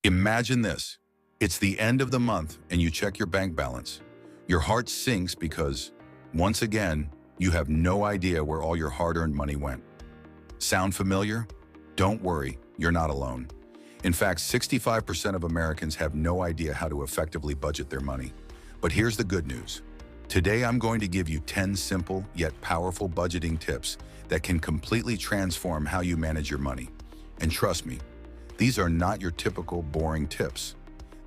Imagine this. It's the end of the month and you check your bank balance. Your heart sinks because, once again, you have no idea where all your hard-earned money went. Sound familiar? Don't worry, you're not alone. In fact, 65% of Americans have no idea how to effectively budget their money. But here's the good news. Today, I'm going to give you 10 simple yet powerful budgeting tips that can completely transform how you manage your money. And trust me, these are not your typical boring tips.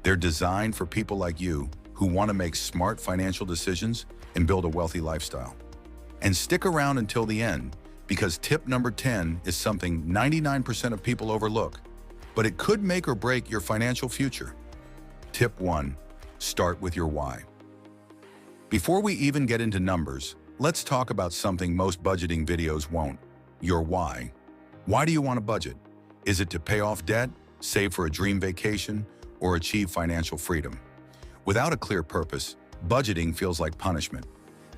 They're designed for people like you who want to make smart financial decisions and build a wealthy lifestyle. And stick around until the end, because tip number 10 is something 99% of people overlook, but it could make or break your financial future. Tip 1. Start with your why. Before we even get into numbers, let's talk about something most budgeting videos won't: your why. Why do you want to budget? Is it to pay off debt, save for a dream vacation, or achieve financial freedom? Without a clear purpose, budgeting feels like punishment.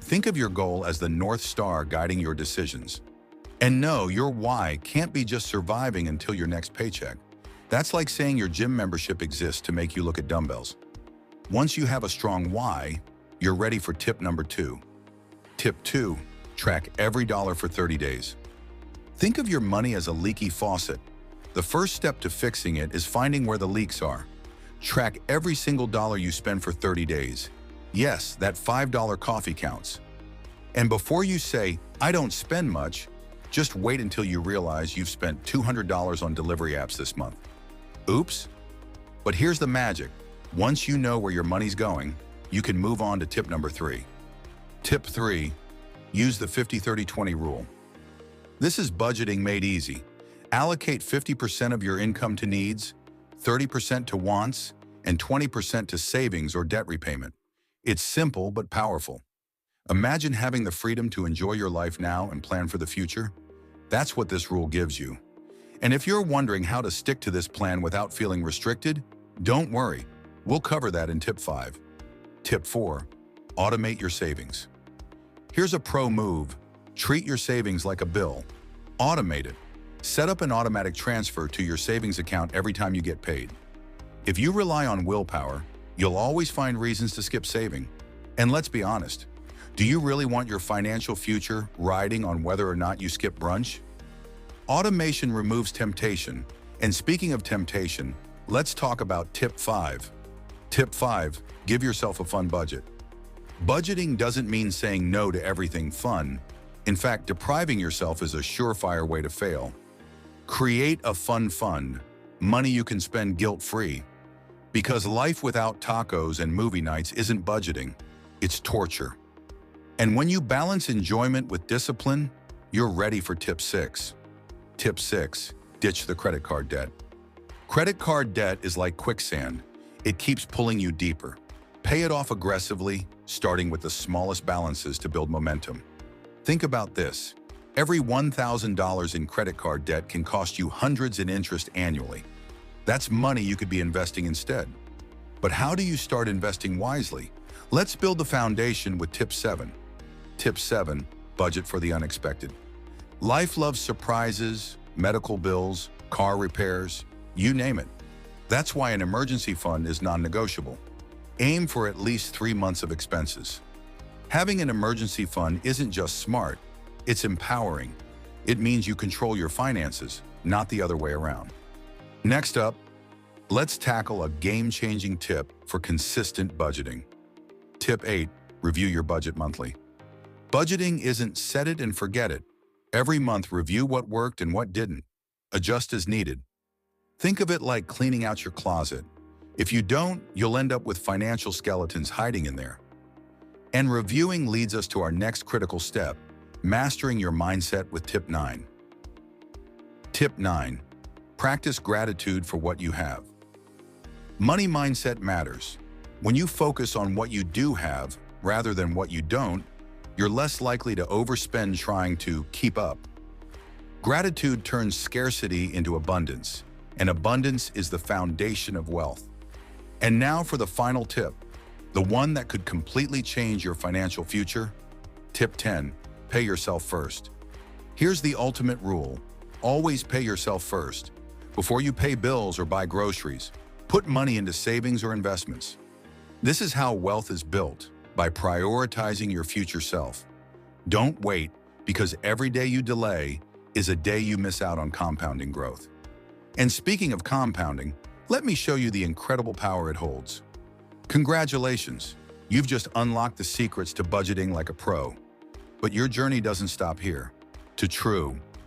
Think of your goal as the North Star guiding your decisions. And no, your why can't be just surviving until your next paycheck. That's like saying your gym membership exists to make you look at dumbbells. Once you have a strong why, you're ready for tip number 2. Tip 2. Track every dollar for 30 days. Think of your money as a leaky faucet. The first step to fixing it is finding where the leaks are. Track every single dollar you spend for 30 days. Yes, that $5 coffee counts. And before you say, "I don't spend much," just wait until you realize you've spent $200 on delivery apps this month. Oops. But here's the magic. Once you know where your money's going, you can move on to tip number 3. Tip 3. Use the 50-30-20 rule. This is budgeting made easy. Allocate 50% of your income to needs, 30% to wants, and 20% to savings or debt repayment. It's simple but powerful. Imagine having the freedom to enjoy your life now and plan for the future. That's what this rule gives you. And if you're wondering how to stick to this plan without feeling restricted, don't worry. We'll cover that in tip 5. Tip 4. Automate your savings. Here's a pro move. Treat your savings like a bill. Automate it. Set up an automatic transfer to your savings account every time you get paid. If you rely on willpower, you'll always find reasons to skip saving. And let's be honest, do you really want your financial future riding on whether or not you skip brunch? Automation removes temptation. And speaking of temptation, let's talk about tip 5. Tip 5. Give yourself a fun budget. Budgeting doesn't mean saying no to everything fun. In fact, depriving yourself is a surefire way to fail. Create a fun fund, money you can spend guilt-free. Because life without tacos and movie nights isn't budgeting, it's torture. And when you balance enjoyment with discipline, you're ready for tip 6. Tip 6. Ditch the credit card debt. Credit card debt is like quicksand. It keeps pulling you deeper. Pay it off aggressively, starting with the smallest balances to build momentum. Think about this. Every $1,000 in credit card debt can cost you hundreds in interest annually. That's money you could be investing instead. But how do you start investing wisely? Let's build the foundation with tip 7. Tip 7. Budget for the unexpected. Life loves surprises, medical bills, car repairs, you name it. That's why an emergency fund is non-negotiable. Aim for at least 3 months of expenses. Having an emergency fund isn't just smart, it's empowering. It means you control your finances, not the other way around. Next up, let's tackle a game-changing tip for consistent budgeting. Tip 8. Review your budget monthly. Budgeting isn't set it and forget it. Every month, review what worked and what didn't. Adjust as needed. Think of it like cleaning out your closet. If you don't, you'll end up with financial skeletons hiding in there. And reviewing leads us to our next critical step, mastering your mindset with tip 9. Tip 9. Practice gratitude for what you have. Money mindset matters. When you focus on what you do have rather than what you don't, you're less likely to overspend trying to keep up. Gratitude turns scarcity into abundance, and abundance is the foundation of wealth. And now for the final tip, the one that could completely change your financial future. Tip 10. Pay yourself first. Here's the ultimate rule. Always pay yourself first. Before you pay bills or buy groceries, Put money into savings or investments. This is how wealth is built, by prioritizing your future self. Don't wait, because every day you delay is a day you miss out on compounding growth. And speaking of compounding, let me show you the incredible power it holds. Congratulations, you've just unlocked the secrets to budgeting like a pro. But your journey doesn't stop here. To true